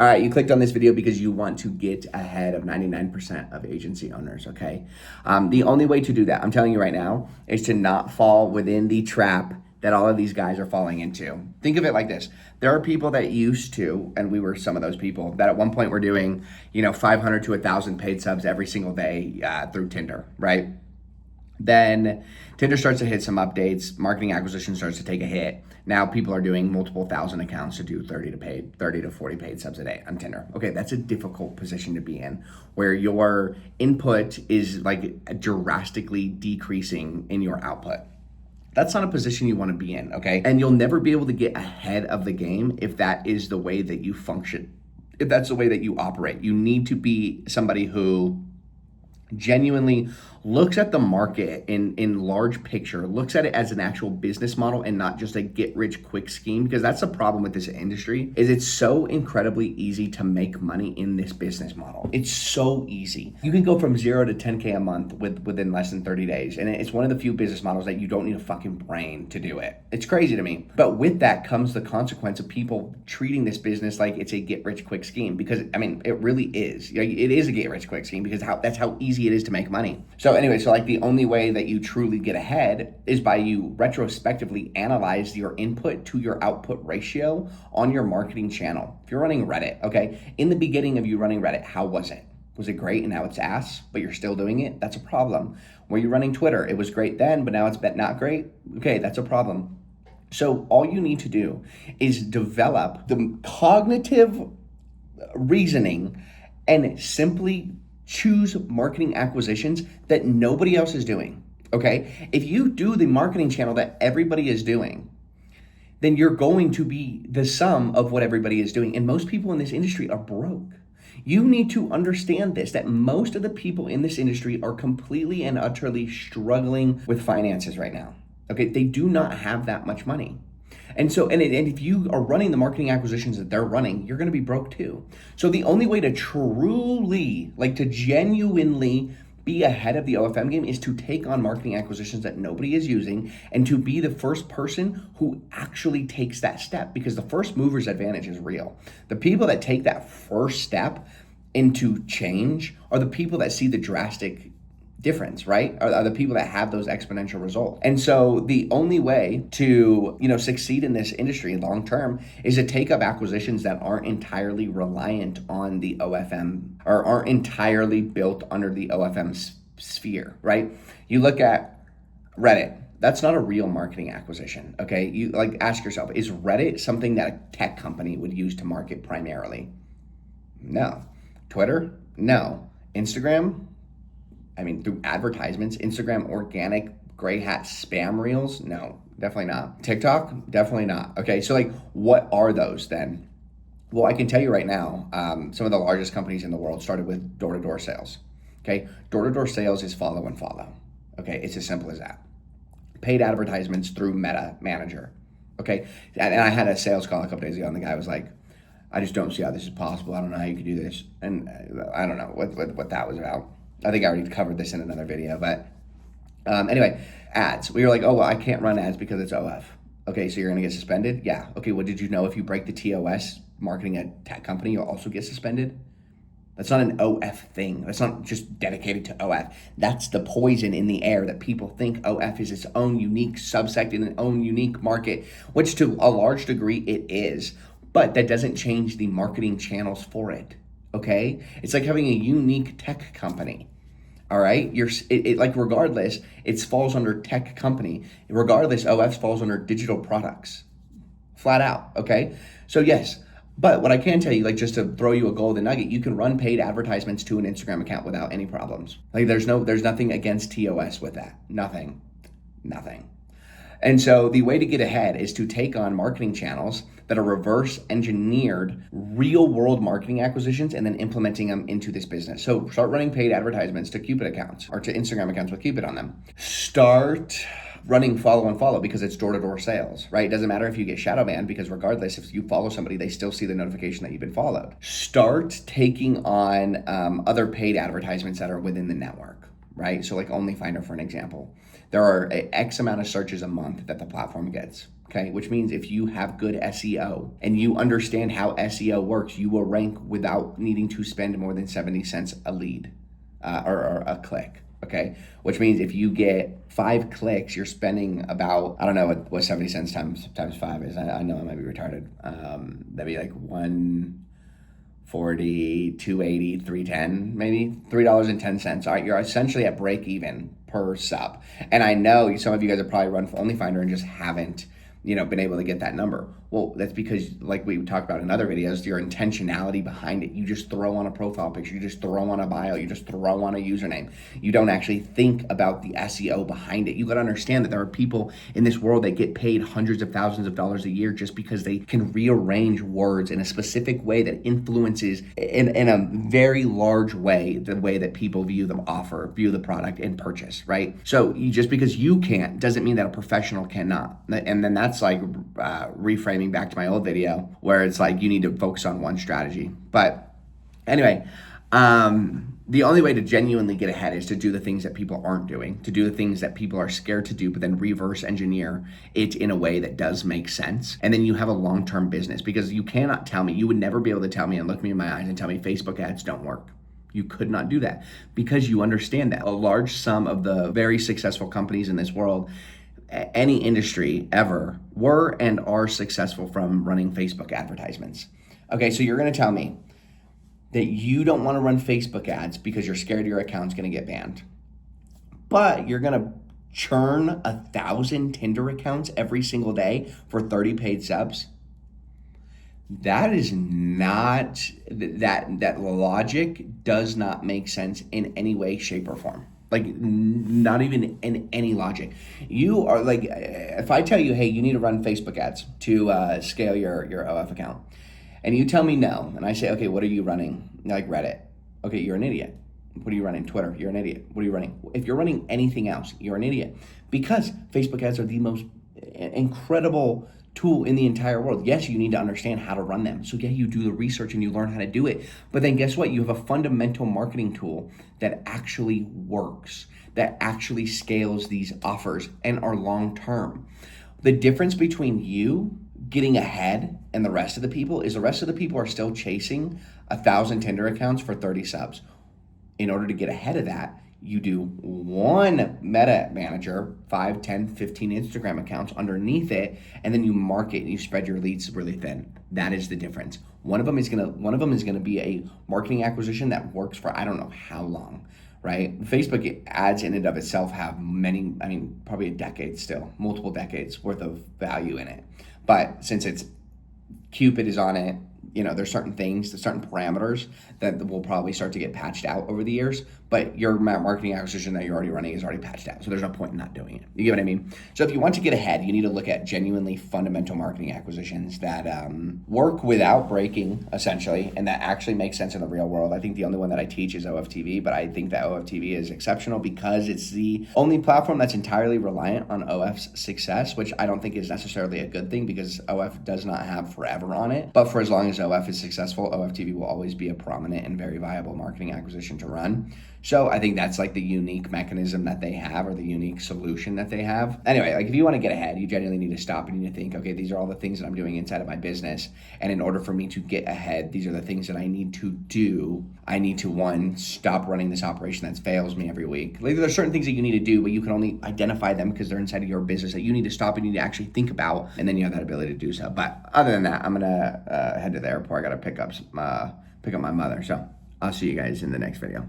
All right, you clicked on this video because you want to get ahead of 99% of agency owners, okay? The only way to do that, I'm telling you right now, is to not fall within the trap that all of these guys are falling into. Think of it like this. There are people that used to, and we were some of those people, that at one point were doing, 500 to 1,000 paid subs every single day through Tinder, right? Then Tinder starts to hit some updates, marketing acquisition starts to take a hit. Now people are doing multiple thousand accounts to do 30 to 40 paid subs a day on Tinder. Okay, that's a difficult position to be in where your input is like drastically decreasing in your output. That's not a position you want to be in, okay? And you'll never be able to get ahead of the game if that is the way that you function, if that's the way that you operate. You need to be somebody who genuinely looks at the market in large picture, looks at it as an actual business model and not just a get rich quick scheme, because that's the problem with this industry is it's so incredibly easy to make money in this business model. It's so easy. You can go from 0 to 10K a month within less than 30 days. And it's one of the few business models that you don't need a fucking brain to do it. It's crazy to me. But with that comes the consequence of people treating this business like it's a get rich quick scheme, because I mean, it really is. It is a get rich quick scheme because that's how easy it is to make money. So anyway, so like the only way that you truly get ahead is by you retrospectively analyze your input to your output ratio on your marketing channel. If you're running Reddit, okay, in the beginning of you running Reddit, how was it? Was it great and now it's ass, but you're still doing it? That's a problem. Were you running Twitter? It was great then, but now it's not great? Okay, that's a problem. So all you need to do is develop the cognitive reasoning and simply choose marketing acquisitions that nobody else is doing, okay? If you do the marketing channel that everybody is doing, then you're going to be the sum of what everybody is doing. And most people in this industry are broke. You need to understand this, that most of the people in this industry are completely and utterly struggling with finances right now, okay? They do not have that much money. And so, and if you are running the marketing acquisitions that they're running, you're going to be broke too. So the only way to truly, to genuinely be ahead of the OFM game is to take on marketing acquisitions that nobody is using and to be the first person who actually takes that step, because the first mover's advantage is real. The people that take that first step into change are the people that see the drastic difference, right? Are the people that have those exponential results. And so the only way to, succeed in this industry long term is to take up acquisitions that aren't entirely reliant on the OFM or aren't entirely built under the OFM sphere, right? You look at Reddit. That's not a real marketing acquisition, okay? You ask yourself, is Reddit something that a tech company would use to market primarily? No. Twitter? No. Instagram? Through advertisements. Instagram organic gray hat spam reels? No, definitely not. TikTok? Definitely not. Okay, so what are those then? Well, I can tell you right now, some of the largest companies in the world started with door-to-door sales. Okay, door-to-door sales is follow and follow. Okay, it's as simple as that. Paid advertisements through Meta Manager. Okay, and I had a sales call a couple days ago, and the guy was like, I just don't see how this is possible. I don't know how you could do this. And I don't know what that was about. I think I already covered this in another video, but anyway, ads. We were like, oh, well, I can't run ads because it's OF. Okay, so you're gonna get suspended? Yeah. Okay, well, did you know if you break the TOS marketing a tech company, you'll also get suspended? That's not an OF thing. That's not just dedicated to OF. That's the poison in the air that people think OF is its own unique subsect in its own unique market, which to a large degree it is, but that doesn't change the marketing channels for it. Okay, it's like having a unique tech company. All right, regardless, it falls under tech company. Regardless, OF falls under digital products, flat out. Okay, so yes, but what I can tell you, just to throw you a golden nugget, you can run paid advertisements to an Instagram account without any problems. There's nothing against TOS with that. Nothing. And so the way to get ahead is to take on marketing channels that are reverse engineered real world marketing acquisitions and then implementing them into this business. So start running paid advertisements to Cupid accounts or to Instagram accounts with Cupid on them. Start running follow and follow because it's door-to-door sales, right? It doesn't matter if you get shadow banned, because regardless, if you follow somebody, they still see the notification that you've been followed. Start taking on other paid advertisements that are within the network, right? So OnlyFinder, for an example. There are X amount of searches a month that the platform gets. Okay, which means if you have good SEO and you understand how SEO works, you will rank without needing to spend more than 70 cents a lead or a click. Okay, which means if you get 5 clicks, you're spending about, I don't know what 70 cents times 5 is. I know I might be retarded. That'd be like 140, 280, 310, maybe $3.10. All right, you're essentially at break even per sub. And I know some of you guys have probably run Only Finder and just haven't been able to get that number. Well, that's because, like we talked about in other videos, your intentionality behind it. You just throw on a profile picture, you just throw on a bio, you just throw on a username. You don't actually think about the SEO behind it. You got to understand that there are people in this world that get paid hundreds of thousands of dollars a year just because they can rearrange words in a specific way that influences in a very large way the way that people view the offer, view the product, and purchase, right? So just because you can't doesn't mean that a professional cannot. And then that's like reframing back to my old video where it's like you need to focus on one strategy. But anyway, the only way to genuinely get ahead is to do the things that people aren't doing, to do the things that people are scared to do, but then reverse engineer it in a way that does make sense. And then you have a long-term business, because you cannot tell me, you would never be able to tell me and look me in my eyes and tell me Facebook ads don't work. You could not do that, because you understand that a large sum of the very successful companies in this world, any industry ever, were and are successful from running Facebook advertisements. Okay, so you're gonna tell me that you don't wanna run Facebook ads because you're scared your account's gonna get banned, but you're gonna churn 1,000 Tinder accounts every single day for 30 paid subs? That is not, that logic does not make sense in any way, shape, or form. Like, not even in any logic. You are like, if I tell you, hey, you need to run Facebook ads to scale your OF account, and you tell me no, and I say, okay, what are you running? Like Reddit. Okay, you're an idiot. What are you running? Twitter. You're an idiot. What are you running? If you're running anything else, you're an idiot, because Facebook ads are the most incredible tool in the entire world. Yes, you need to understand how to run them. So yeah, you do the research and you learn how to do it. But then guess what? You have a fundamental marketing tool that actually works, that actually scales these offers and are long-term. The difference between you getting ahead and the rest of the people is the rest of the people are still chasing 1,000 Tinder accounts for 30 subs. In order to get ahead of that, you do one meta manager, 5, 10, 15 Instagram accounts underneath it, and then you market and you spread your leads really thin. That is the difference. One of them is gonna be a marketing acquisition that works for I don't know how long, right? Facebook ads in and of itself have many, probably a decade still, multiple decades worth of value in it. But since it's Cupid is on it, there's certain things, there's certain parameters that will probably start to get patched out over the years, but your marketing acquisition that you're already running is already patched out. So there's no point in not doing it. You get what I mean? So if you want to get ahead, you need to look at genuinely fundamental marketing acquisitions that work without breaking, essentially, and that actually make sense in the real world. I think the only one that I teach is OFTV, but I think that OFTV is exceptional because it's the only platform that's entirely reliant on OF's success, which I don't think is necessarily a good thing, because OF does not have forever on it. But for as long as OF is successful, OFTV will always be a prominent and very viable marketing acquisition to run. So I think that's like the unique mechanism that they have, or the unique solution that they have. Anyway, like if you want to get ahead, you genuinely need to stop and you need to think, okay, these are all the things that I'm doing inside of my business. And in order for me to get ahead, these are the things that I need to do. I need to, one, stop running this operation that fails me every week. Like there's certain things that you need to do, but you can only identify them because they're inside of your business that you need to stop and you need to actually think about. And then you have that ability to do so. But other than that, I'm going to head to the airport. I got to pick up my mother. So I'll see you guys in the next video.